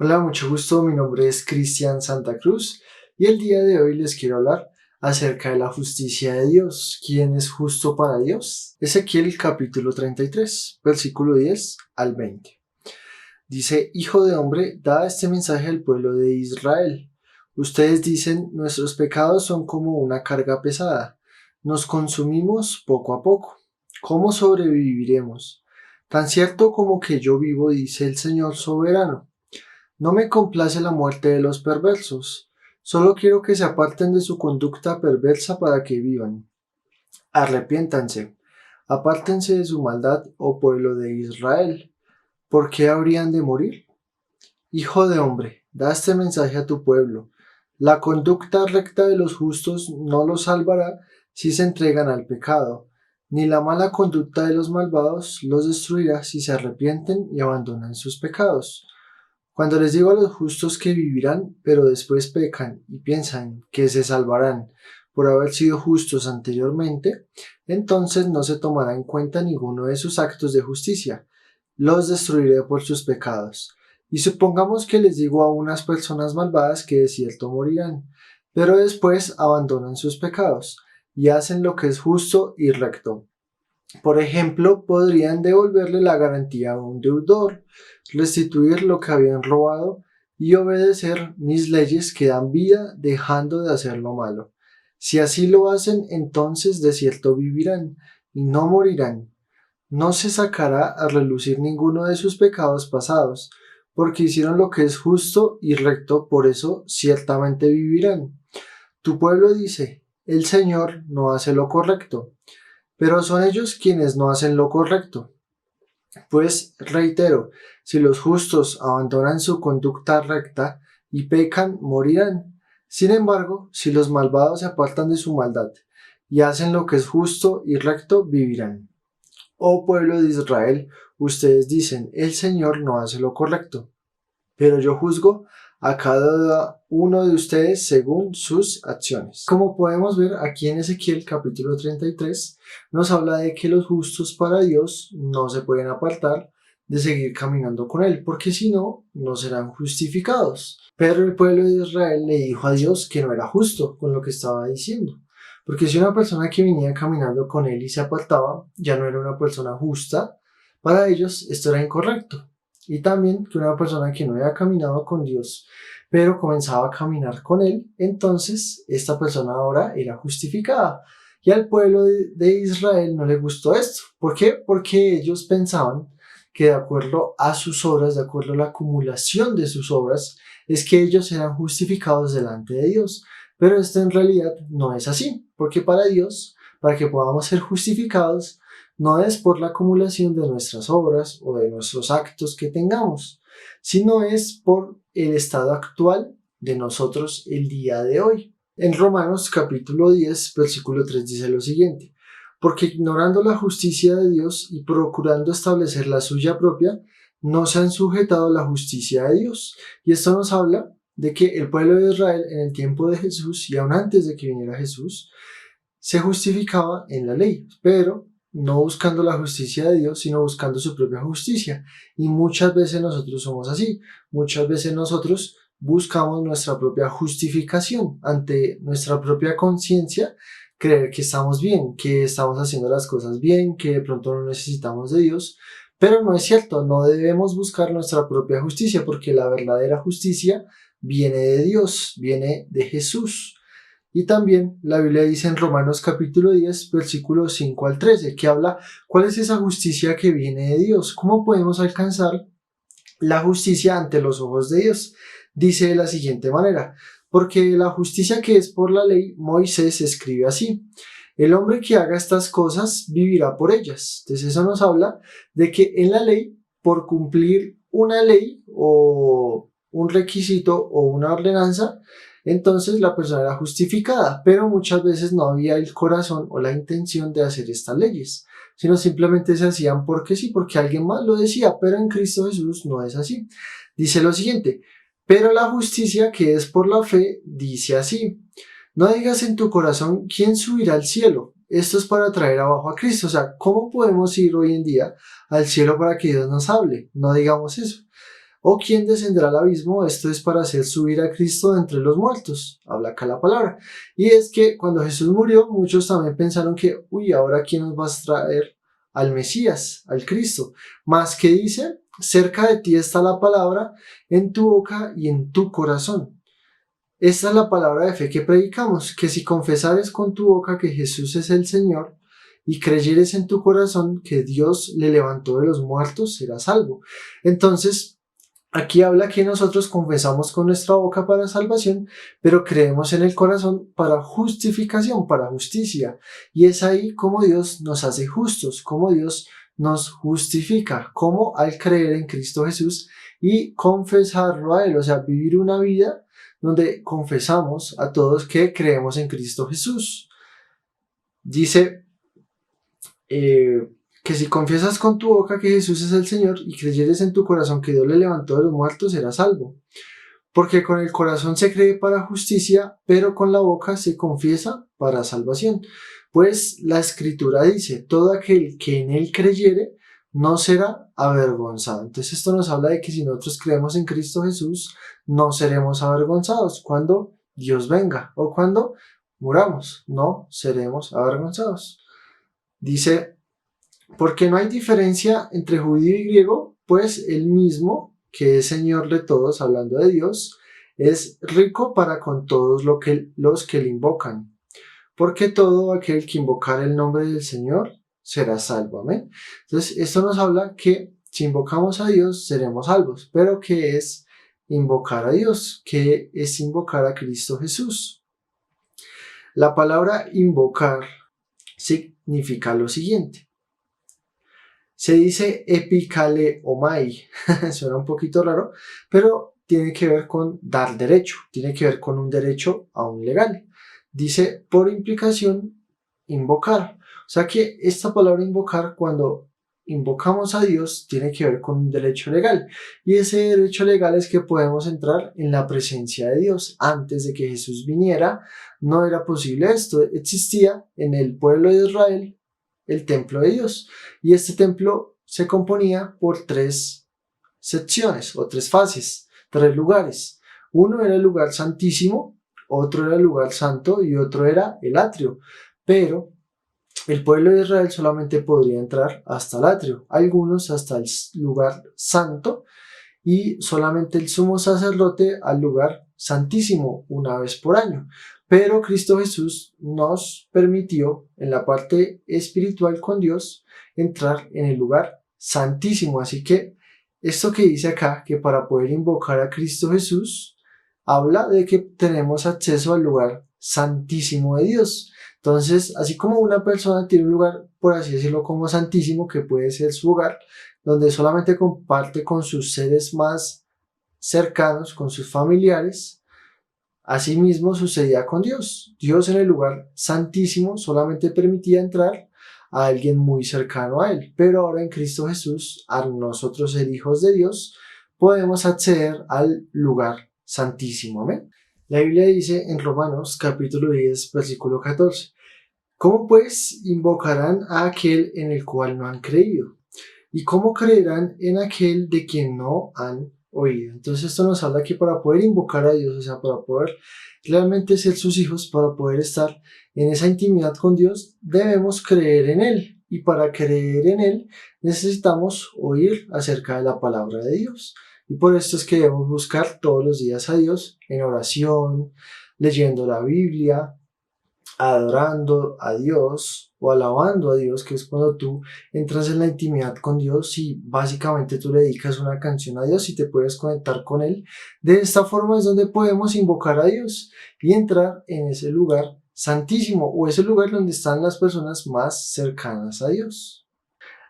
Hola, mucho gusto. Mi nombre es Cristian Santa Cruz y el día de hoy les quiero hablar acerca de la justicia de Dios. ¿Quién es justo para Dios? Ezequiel capítulo 33, versículo 10 al 20. Dice: Hijo de hombre, da este mensaje al pueblo de Israel. Ustedes dicen: nuestros pecados son como una carga pesada. Nos consumimos poco a poco. ¿Cómo sobreviviremos? Tan cierto como que yo vivo, dice el Señor soberano. No me complace la muerte de los perversos, solo quiero que se aparten de su conducta perversa para que vivan. Arrepiéntanse, apártense de su maldad, oh pueblo de Israel. ¿Por qué habrían de morir? Hijo de hombre, da este mensaje a tu pueblo. La conducta recta de los justos no los salvará si se entregan al pecado, ni la mala conducta de los malvados los destruirá si se arrepienten y abandonan sus pecados. Cuando les digo a los justos que vivirán, pero después pecan y piensan que se salvarán por haber sido justos anteriormente, entonces no se tomará en cuenta ninguno de sus actos de justicia. Los destruiré por sus pecados. Y supongamos que les digo a unas personas malvadas que de cierto morirán, pero después abandonan sus pecados y hacen lo que es justo y recto. Por ejemplo, podrían devolverle la garantía a un deudor, restituir lo que habían robado y obedecer mis leyes que dan vida dejando de hacer lo malo. Si así lo hacen, entonces de cierto vivirán y no morirán. No se sacará a relucir ninguno de sus pecados pasados, porque hicieron lo que es justo y recto, por eso ciertamente vivirán. Tu pueblo dice: el Señor no hace lo correcto. Pero son ellos quienes no hacen lo correcto. Pues reitero, si los justos abandonan su conducta recta y pecan, morirán. Sin embargo, si los malvados se apartan de su maldad y hacen lo que es justo y recto, vivirán. Oh pueblo de Israel, ustedes dicen: el Señor no hace lo correcto. Pero yo juzgo a cada uno de ustedes según sus acciones. Como podemos ver aquí en Ezequiel capítulo 33, nos habla de que los justos para Dios no se pueden apartar de seguir caminando con Él, porque si no, no serán justificados. Pero el pueblo de Israel le dijo a Dios que no era justo con lo que estaba diciendo, porque si una persona que venía caminando con Él y se apartaba, ya no era una persona justa, para ellos esto era incorrecto. Y también que una persona que no había caminado con Dios, pero comenzaba a caminar con Él, entonces esta persona ahora era justificada. Y al pueblo de Israel no le gustó esto. ¿Por qué? Porque ellos pensaban que de acuerdo a sus obras, de acuerdo a la acumulación de sus obras, es que ellos eran justificados delante de Dios. Pero esto en realidad no es así, porque para Dios, para que podamos ser justificados, no es por la acumulación de nuestras obras o de nuestros actos que tengamos, sino es por el estado actual de nosotros el día de hoy. En Romanos capítulo 10, versículo 3 dice lo siguiente: porque ignorando la justicia de Dios y procurando establecer la suya propia, no se han sujetado a la justicia de Dios. Y esto nos habla de que el pueblo de Israel en el tiempo de Jesús y aún antes de que viniera Jesús, se justificaba en la ley, pero no buscando la justicia de Dios, sino buscando su propia justicia. Y muchas veces nosotros somos así. Muchas veces nosotros buscamos nuestra propia justificación ante nuestra propia conciencia, creer que estamos bien, que estamos haciendo las cosas bien, que de pronto no necesitamos de Dios. Pero no es cierto, no debemos buscar nuestra propia justicia, porque la verdadera justicia viene de Dios, viene de Jesús. Y también la Biblia dice en Romanos capítulo 10, versículos 5 al 13, que habla cuál es esa justicia que viene de Dios, cómo podemos alcanzar la justicia ante los ojos de Dios. Dice de la siguiente manera: porque la justicia que es por la ley, Moisés escribe así: el hombre que haga estas cosas vivirá por ellas. Entonces eso nos habla de que en la ley, por cumplir una ley o un requisito o una ordenanza, entonces la persona era justificada, pero muchas veces no había el corazón o la intención de hacer estas leyes, sino simplemente se hacían porque sí, porque alguien más lo decía, pero en Cristo Jesús no es así. Dice lo siguiente: pero la justicia que es por la fe dice así: no digas en tu corazón quién subirá al cielo. Esto es para traer abajo a Cristo. O sea, ¿cómo podemos ir hoy en día al cielo para que Dios nos hable? No digamos eso. ¿O quién descenderá al abismo? Esto es para hacer subir a Cristo de entre los muertos. Habla acá la palabra. Y es que cuando Jesús murió, muchos también pensaron que, ¿ahora quién nos va a traer al Mesías, al Cristo? Más que dice, cerca de ti está la palabra, en tu boca y en tu corazón. Esta es la palabra de fe que predicamos, que si confesares con tu boca que Jesús es el Señor y creyeres en tu corazón que Dios le levantó de los muertos, serás salvo. Entonces, aquí habla que nosotros confesamos con nuestra boca para salvación, pero creemos en el corazón para justificación, para justicia. Y es ahí como Dios nos hace justos, como Dios nos justifica, como al creer en Cristo Jesús y confesarlo a Él, o sea, vivir una vida donde confesamos a todos que creemos en Cristo Jesús. Dice que si confiesas con tu boca que Jesús es el Señor y creyeres en tu corazón que Dios le levantó de los muertos, serás salvo. Porque con el corazón se cree para justicia, pero con la boca se confiesa para salvación. Pues la Escritura dice, todo aquel que en Él creyere no será avergonzado. Entonces esto nos habla de que si nosotros creemos en Cristo Jesús, no seremos avergonzados cuando Dios venga o cuando muramos, no seremos avergonzados. Dice, porque no hay diferencia entre judío y griego, pues el mismo, que es Señor de todos, hablando de Dios, es rico para con todos los que le invocan. Porque todo aquel que invocar el nombre del Señor será salvo. Amén. Entonces, esto nos habla que si invocamos a Dios, seremos salvos. Pero ¿qué es invocar a Dios? ¿Qué es invocar a Cristo Jesús? La palabra invocar significa lo siguiente. Se dice epikaleomai, suena un poquito raro, pero tiene que ver con dar derecho, tiene que ver con un derecho a un legal. Dice, por implicación, invocar. O sea que esta palabra invocar, cuando invocamos a Dios, tiene que ver con un derecho legal. Y ese derecho legal es que podemos entrar en la presencia de Dios. Antes de que Jesús viniera, no era posible esto. Existía en el pueblo de Israel el templo de Dios. Y este templo se componía por 3 secciones o 3 fases, 3 lugares. Uno era el lugar santísimo, otro era el lugar santo y otro era el atrio. Pero el pueblo de Israel solamente podría entrar hasta el atrio, algunos hasta el lugar santo y solamente el sumo sacerdote al lugar santísimo una vez por año. Pero Cristo Jesús nos permitió en la parte espiritual con Dios entrar en el lugar santísimo. Así que esto que dice acá, que para poder invocar a Cristo Jesús, habla de que tenemos acceso al lugar santísimo de Dios. Entonces, así como una persona tiene un lugar, por así decirlo, como santísimo, que puede ser su hogar, donde solamente comparte con sus seres más cercanos, con sus familiares, asimismo sucedía con Dios. Dios en el lugar santísimo solamente permitía entrar a alguien muy cercano a Él. Pero ahora en Cristo Jesús, a nosotros ser hijos de Dios, podemos acceder al lugar santísimo. Amén. La Biblia dice en Romanos capítulo 10, versículo 14, ¿cómo pues invocarán a aquel en el cual no han creído? ¿Y cómo creerán en aquel de quien no han oído? Entonces esto nos habla que para poder invocar a Dios, o sea, para poder realmente ser sus hijos, para poder estar en esa intimidad con Dios, debemos creer en Él. Y para creer en Él necesitamos oír acerca de la palabra de Dios. Y por esto es que debemos buscar todos los días a Dios en oración, leyendo la Biblia, adorando a Dios o alabando a Dios, que es cuando tú entras en la intimidad con Dios y básicamente tú le dedicas una canción a Dios y te puedes conectar con Él. De esta forma es donde podemos invocar a Dios y entrar en ese lugar santísimo o ese lugar donde están las personas más cercanas a Dios.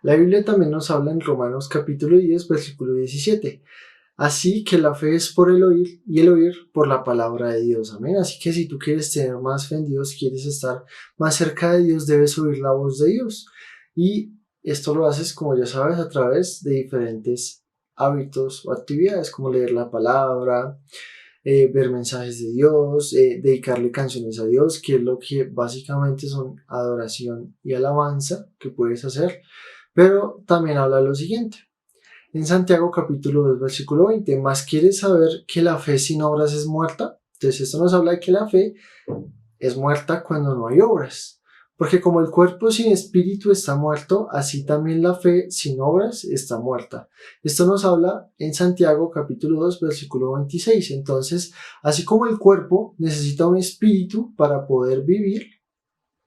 La Biblia también nos habla en Romanos capítulo 10, versículo 17. Así que la fe es por el oír y el oír por la palabra de Dios. Amén. Así que si tú quieres tener más fe en Dios, quieres estar más cerca de Dios, debes oír la voz de Dios. Y esto lo haces, como ya sabes, a través de diferentes hábitos o actividades, como leer la palabra, ver mensajes de Dios, dedicarle canciones a Dios, que es lo que básicamente son adoración y alabanza que puedes hacer. Pero también habla lo siguiente. En Santiago capítulo 2 versículo 20, ¿más quieres saber que la fe sin obras es muerta? Entonces esto nos habla de que la fe es muerta cuando no hay obras. Porque como el cuerpo sin espíritu está muerto, así también la fe sin obras está muerta. Esto nos habla en Santiago capítulo 2 versículo 26. Entonces, así como el cuerpo necesita un espíritu para poder vivir,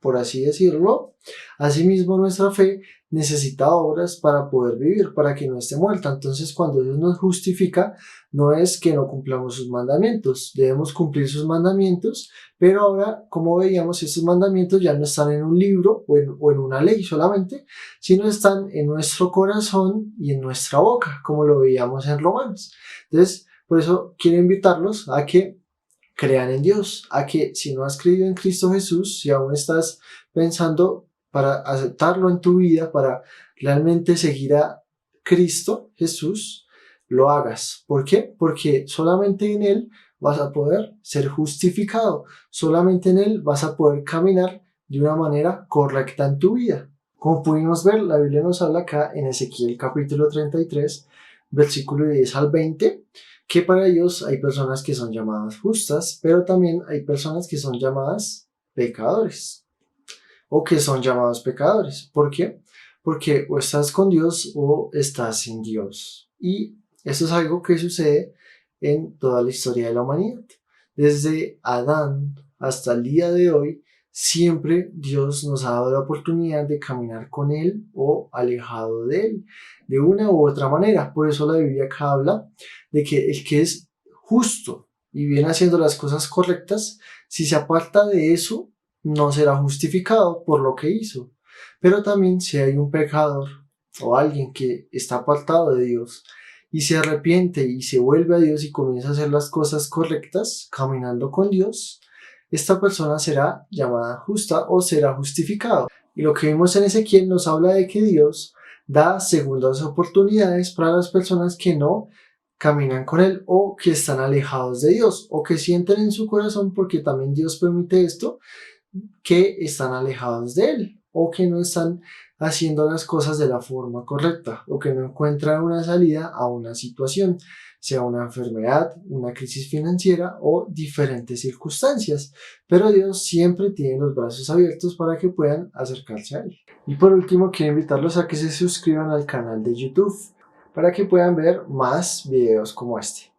por así decirlo, asimismo nuestra fe necesita obras para poder vivir, para que no esté muerta. Entonces, cuando Dios nos justifica, no es que no cumplamos sus mandamientos, debemos cumplir sus mandamientos, pero ahora, como veíamos, estos mandamientos ya no están en un libro o en una ley solamente, sino están en nuestro corazón y en nuestra boca, como lo veíamos en Romanos. Entonces, por eso quiero invitarlos a que crean en Dios, a que si no has creído en Cristo Jesús, si aún estás pensando para aceptarlo en tu vida, para realmente seguir a Cristo Jesús, lo hagas. ¿Por qué? Porque solamente en Él vas a poder ser justificado, solamente en Él vas a poder caminar de una manera correcta en tu vida. Como pudimos ver, la Biblia nos habla acá en Ezequiel capítulo 33, versículo 10 al 20, que para ellos hay personas que son llamadas justas, pero también hay personas que son llamadas pecadores, o que son llamados pecadores. ¿Por qué? Porque o estás con Dios o estás sin Dios. Y eso es algo que sucede en toda la historia de la humanidad. Desde Adán hasta el día de hoy, siempre Dios nos ha dado la oportunidad de caminar con Él o alejado de Él, de una u otra manera. Por eso la Biblia acá habla de que el que es justo y viene haciendo las cosas correctas, si se aparta de eso, no será justificado por lo que hizo. Pero también si hay un pecador o alguien que está apartado de Dios y se arrepiente y se vuelve a Dios y comienza a hacer las cosas correctas, caminando con Dios, esta persona será llamada justa o será justificado. Y lo que vimos en Ezequiel nos habla de que Dios da segundas oportunidades para las personas que no caminan con Él o que están alejados de Dios o que sienten en su corazón, porque también Dios permite esto, que están alejados de Él o que no están haciendo las cosas de la forma correcta o que no encuentran una salida a una situación, sea una enfermedad, una crisis financiera o diferentes circunstancias. Pero Dios siempre tiene los brazos abiertos para que puedan acercarse a Él. Y por último, quiero invitarlos a que se suscriban al canal de YouTube para que puedan ver más videos como este.